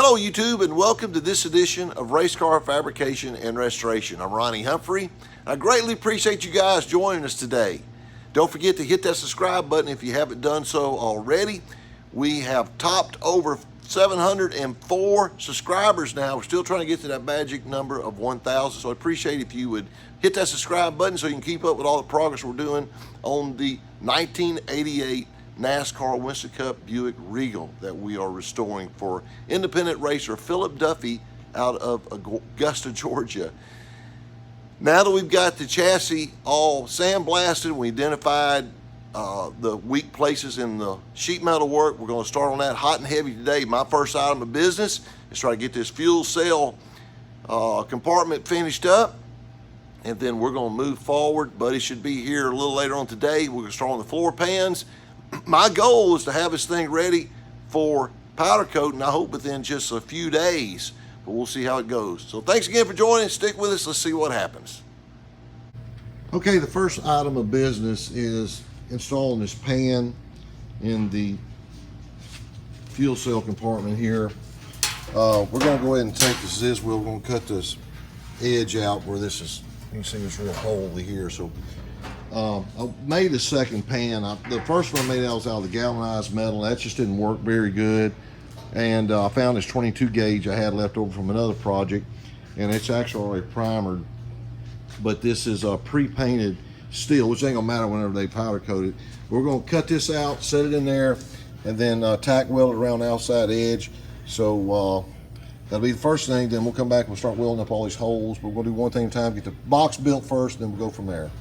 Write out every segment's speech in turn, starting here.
Hello YouTube, and welcome to this edition of Race Car Fabrication and Restoration. I'm Ronnie Humphrey. I greatly appreciate you guys joining us today. Don't forget to hit that subscribe button if you haven't done so already. We have topped over 704 subscribers now. We're still trying to get to that magic number of 1,000, so I appreciate if you would hit that subscribe button so you can keep up with all the progress we're doing on the 1988 NASCAR Winston Cup Buick Regal that we are restoring for independent racer Philip Duffy out of Augusta, Georgia. Now that we've got the chassis all sandblasted, we identified the weak places in the sheet metal work. We're going to start on that hot and heavy today. My first item of business is try to get this fuel cell compartment finished up, and then we're going to move forward. Buddy should be here a little later on today. We're going to start on the floor pans. My goal is to have this thing ready for powder coating, I hope within just a few days, but we'll see how it goes. So thanks again for joining. Stick with us. Let's see what happens. Okay, the first item of business is installing this pan in the fuel cell compartment here. We're going to go ahead and take this. We're going to cut this edge out where this is. You can see this real hole here. So I made a second pan. The first one I made out was out of the galvanized metal. That just didn't work very good. And I found this 22 gauge I had left over from another project, and it's actually already primered. But this is a pre-painted steel, which ain't gonna matter whenever they powder coat it. We're gonna cut this out, set it in there, and then tack weld it around the outside edge. So that'll be the first thing. Then we'll come back and we'll start welding up all these holes. But we're gonna do one thing at a time, get the box built first, then we'll go from there.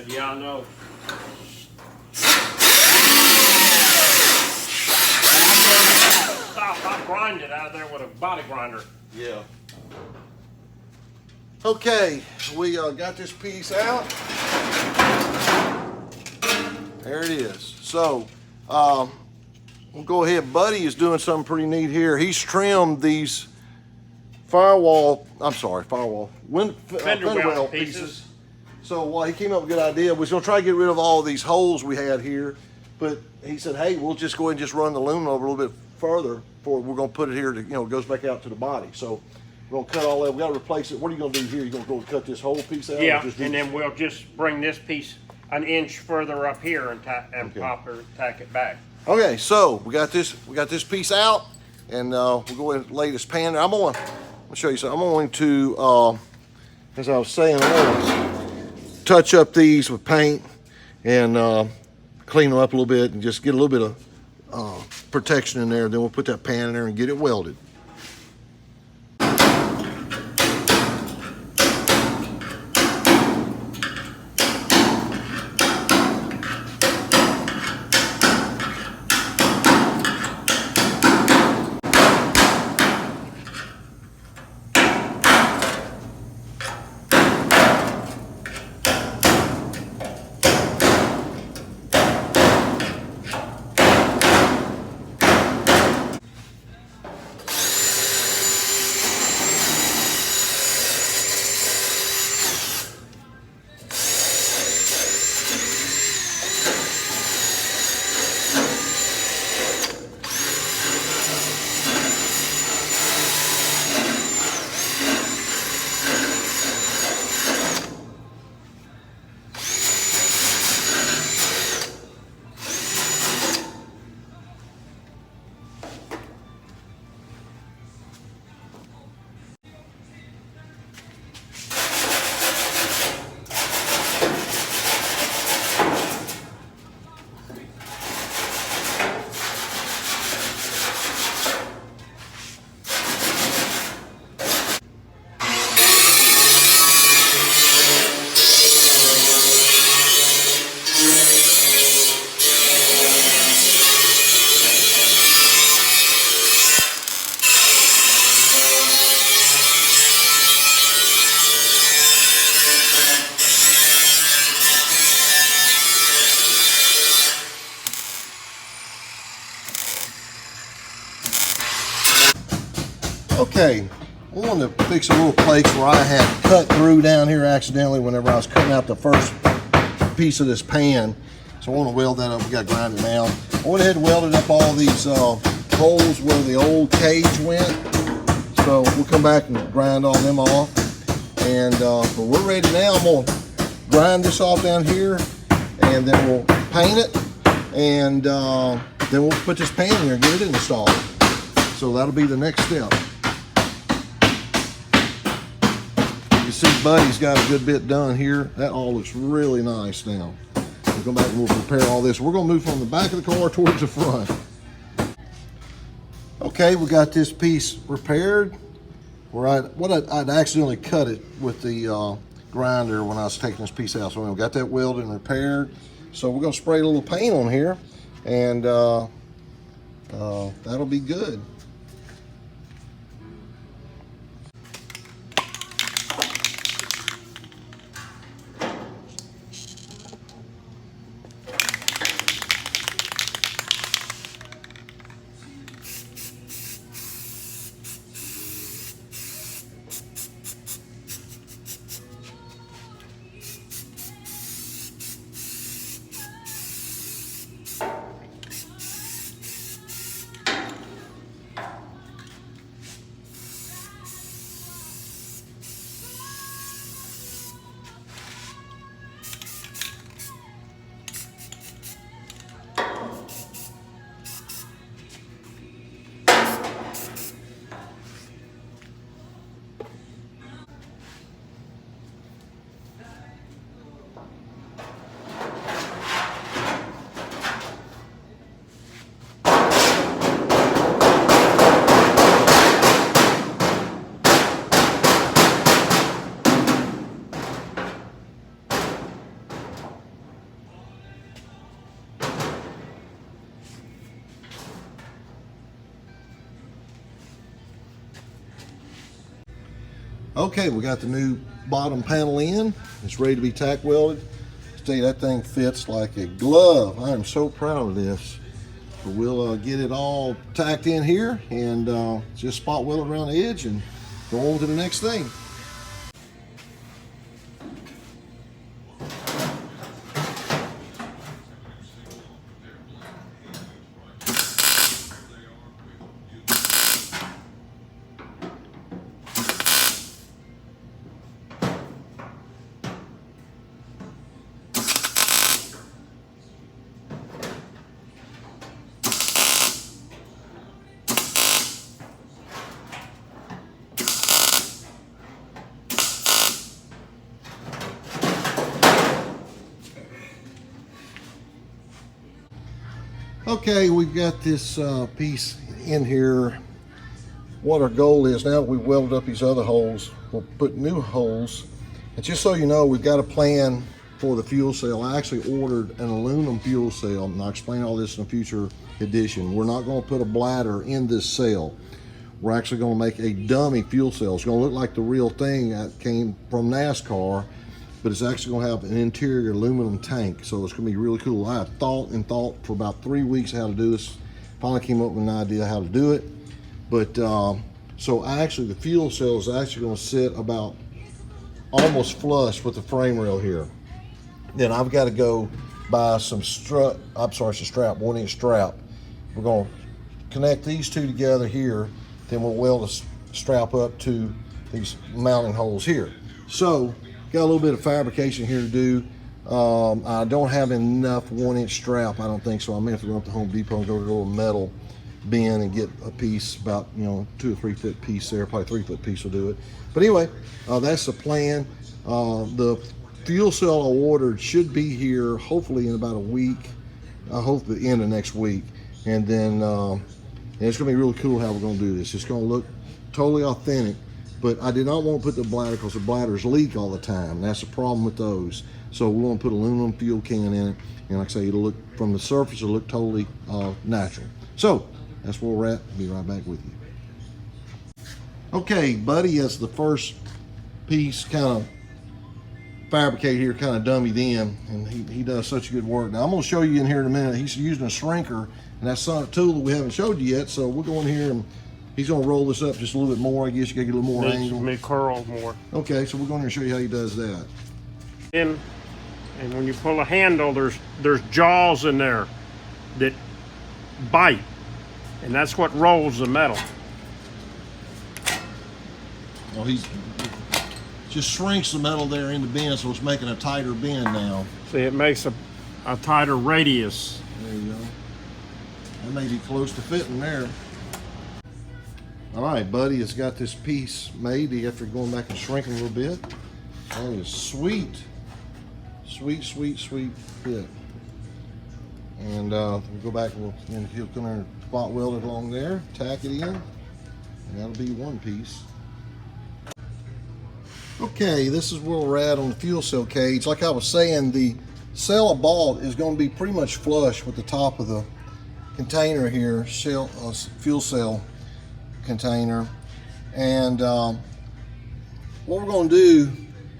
Yeah, I know. I grind it out of there with a body grinder. Yeah. Okay, we got this piece out. There it is. So we'll go ahead. Buddy is doing something pretty neat here. He's trimmed these fender well pieces. So he came up with a good idea. We was gonna try to get rid of all these holes we had here, but he said, hey, we'll just go ahead and just run the aluminum over a little bit further before we're gonna put it here to, it goes back out to the body. So we're gonna cut all that. We gotta replace it. What are you gonna do here? You gonna go cut this whole piece out? Yeah, and then we'll just bring this piece an inch further up here and tack it back. Okay, so we got this piece out, and we'll go ahead and lay this pan there. I'm gonna show you something. I'm going to, as I was saying, I'm gonna touch up these with paint and clean them up a little bit and just get a little bit of protection in there. Then we'll put that pan in there and get it welded. Okay, I wanted to fix a little place where I had cut through down here accidentally whenever I was cutting out the first piece of this pan. So I want to weld that up. We got to grind it now. I went ahead and welded up all these holes where the old cage went. So we'll come back and grind all them off. And but we're ready now. I'm going to grind this off down here, and then we'll paint it, and then we'll put this pan in here and get it installed. So that'll be the next step. You see Buddy's got a good bit done here. That all looks really nice now. We'll come back and we'll prepare all this. We're going to move from the back of the car towards the front. Okay, we got this piece repaired. Where I'd accidentally cut it with the grinder when I was taking this piece out. So we got that welded and repaired. So we're going to spray a little paint on here, and that'll be good. Okay, we got the new bottom panel in. It's ready to be tack welded. See, that thing fits like a glove. I am so proud of this. But we'll get it all tacked in here and just spot weld it around the edge and go on to the next thing. Okay, we've got this piece in here. What our goal is, now that we've welded up these other holes, we'll put new holes. And just so you know, we've got a plan for the fuel cell. I actually ordered an aluminum fuel cell, and I'll explain all this in a future edition. We're not going to put a bladder in this cell. We're actually going to make a dummy fuel cell. It's going to look like the real thing that came from NASCAR, but it's actually going to have an interior aluminum tank, so it's going to be really cool. I have thought for about 3 weeks how to do this. Finally came up with an idea how to do it. But so actually the fuel cell is actually going to sit about almost flush with the frame rail here. Then I've got to go buy some strap, 1-inch strap. We're going to connect these two together here, then we'll weld a strap up to these mounting holes here. So got a little bit of fabrication here to do. I don't have enough 1-inch strap, I don't think, so I may have to run up to Home Depot and go to a little metal bin and get a piece, about 2 or 3 foot piece there. Probably 3 foot piece will do it. But anyway, that's the plan. The fuel cell I ordered should be here hopefully in about a week. I hope the end of next week, and then and it's going to be really cool how we're going to do this. It's going to look totally authentic. But I did not want to put the bladder because the bladders leak all the time. And that's the problem with those. So we want to put aluminum fuel can in it. And like I say, it'll look, from the surface, it'll look totally natural. So that's where we're at. I'll be right back with you. Okay, Buddy has the first piece kind of fabricated here, kind of dummied in. And he does such good work. Now I'm going to show you in here in a minute. He's using a shrinker. And that's a tool that we haven't showed you yet. So we'll go in here and He's gonna roll this up just a little bit more. I guess you gotta get a little more angle. May curl more. Okay, so we're going to show you how he does that. And when you pull a handle, there's jaws in there that bite, and that's what rolls the metal. Well, he's just shrinks the metal there in the bend, so it's making a tighter bend now. See, it makes a tighter radius. There you go. That may be close to fitting there. All right, Buddy has got this piece made after going back and shrinking a little bit. That is sweet. Sweet, sweet, sweet fit. And we'll go back and he'll come there and spot weld it along there, tack it in, and that'll be one piece. Okay, this is where we're at on the fuel cell cage. Like I was saying, the cell I bought is going to be pretty much flush with the top of the container here, fuel cell container. And what we're going to do,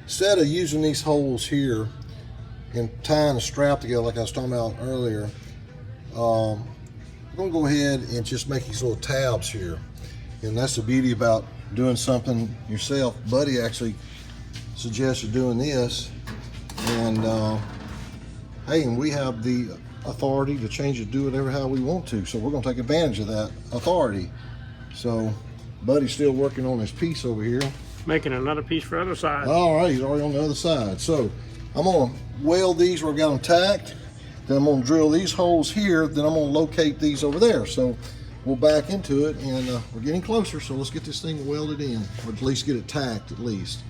instead of using these holes here and tying the strap together like I was talking about earlier, we're going to go ahead and just make these little tabs here. And that's the beauty about doing something yourself. Buddy actually suggested doing this, and hey, and we have the authority to change it, do whatever how we want to, so we're going to take advantage of that authority. So Buddy's still working on his piece over here, Making another piece for the other side. all right, he's already on the other side. So I'm going to weld these where I got them tacked, then I'm going to drill these holes here, then I'm going to locate these over there. So we'll back into it, and we're getting closer, so let's get this thing welded in, or at least get it tacked at least.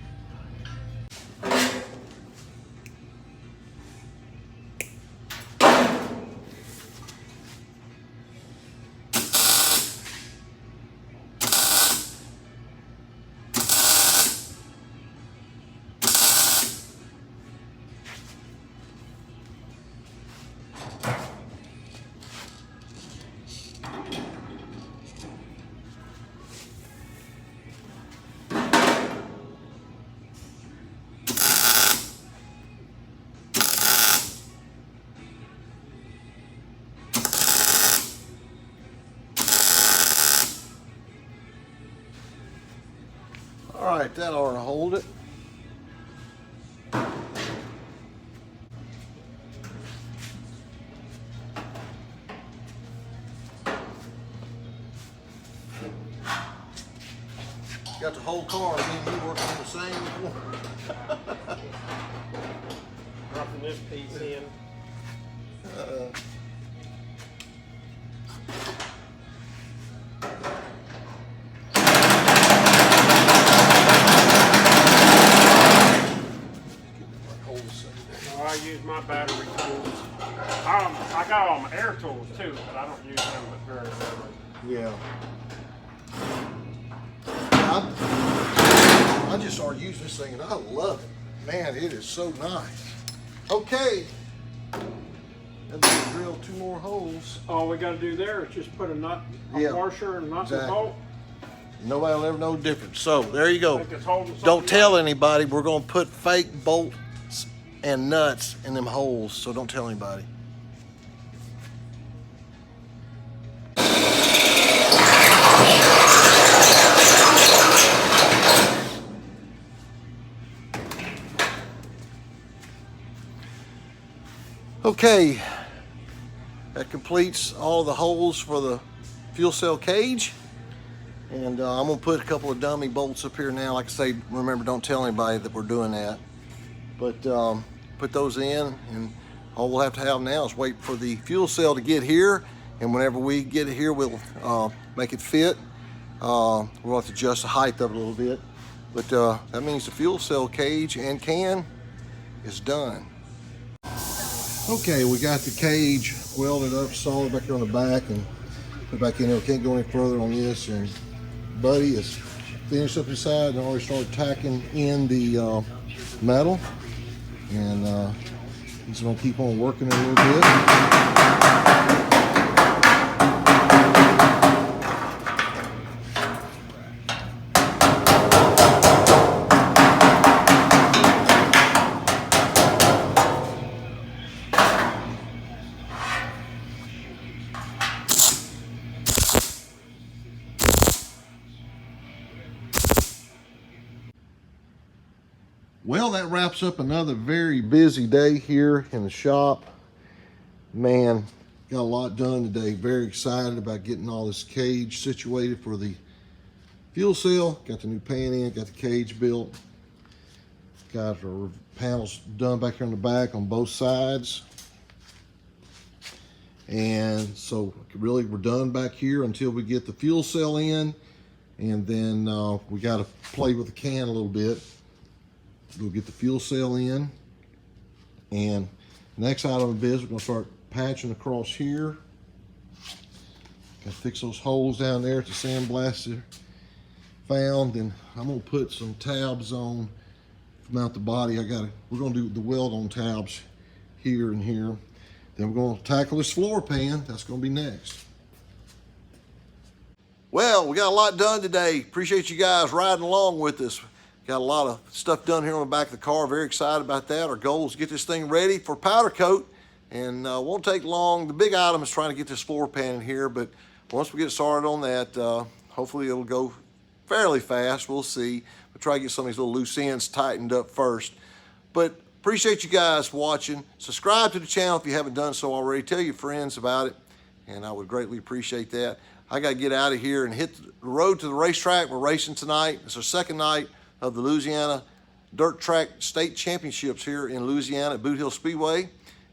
All right, that ought to hold it. Got the whole car, me and you working on the same one. Dropping this piece in. I use my battery tools. I got all my air tools too, but I don't use them but very rarely. Yeah. I just started using this thing and I love it. Man, it is so nice. Okay. And then drill 2 more holes. All we got to do there is just put a nut, Yeah, washer, and nut exactly. and bolt. Nobody will ever know the difference. So there you go. Like it's holding something Don't tell up. anybody. We're going to put fake bolts and nuts in them holes. So don't tell anybody. Okay, that completes all the holes for the fuel cell cage. And I'm gonna put a couple of dummy bolts up here now. Like I say, remember, don't tell anybody that we're doing that. But put those in, and all we'll have to have now is wait for the fuel cell to get here. And whenever we get it here, we'll make it fit. We'll have to adjust the height of it a little bit. But that means the fuel cell cage and can is done. Okay, we got the cage welded up solid back here on the back and put back in there. We can't go any further on this. And Buddy is finished up his side and already started tacking in the metal. And he's gonna keep on working it a little bit. Well, that wraps up another very busy day here in the shop. Man, got a lot done today. Very excited about getting all this cage situated for the fuel cell. Got the new pan in, got the cage built. Got our panels done back here on the back on both sides. And so really we're done back here until we get the fuel cell in. And then we got to play with the can a little bit. We'll get the fuel cell in. And next item of business, we're going to start patching across here. Got to fix those holes down there at the sandblaster found. And I'm going to put some tabs on to mount the body. We're going to do the weld on tabs here and here. Then we're going to tackle this floor pan. That's going to be next. Well, we got a lot done today. Appreciate you guys riding along with us. Got a lot of stuff done here on the back of the car. Very excited about that. Our goal is to get this thing ready for powder coat, and won't take long. The big item is trying to get this floor pan in here, but once we get started on that, hopefully it'll go fairly fast. We'll see. We'll try to get some of these little loose ends tightened up first. But appreciate you guys watching. Subscribe to the channel if you haven't done so already. Tell your friends about it, and I would greatly appreciate that. I got to get out of here and hit the road to the racetrack. We're racing tonight. It's our second night of the Louisiana Dirt Track State Championships here in Louisiana at Boot Hill Speedway.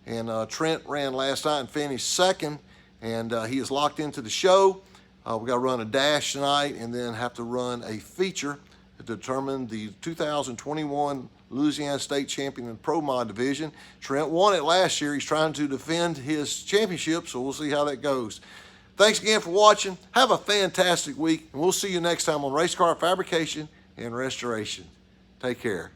And Trent ran last night and finished second, and he is locked into the show. We got to run a dash tonight and then have to run a feature to determine the 2021 Louisiana State Champion in the Pro Mod division. Trent won it last year. He's trying to defend his championship, so we'll see how that goes. Thanks again for watching. Have a fantastic week, and we'll see you next time on Race Car Fabrication and Restoration. Take care.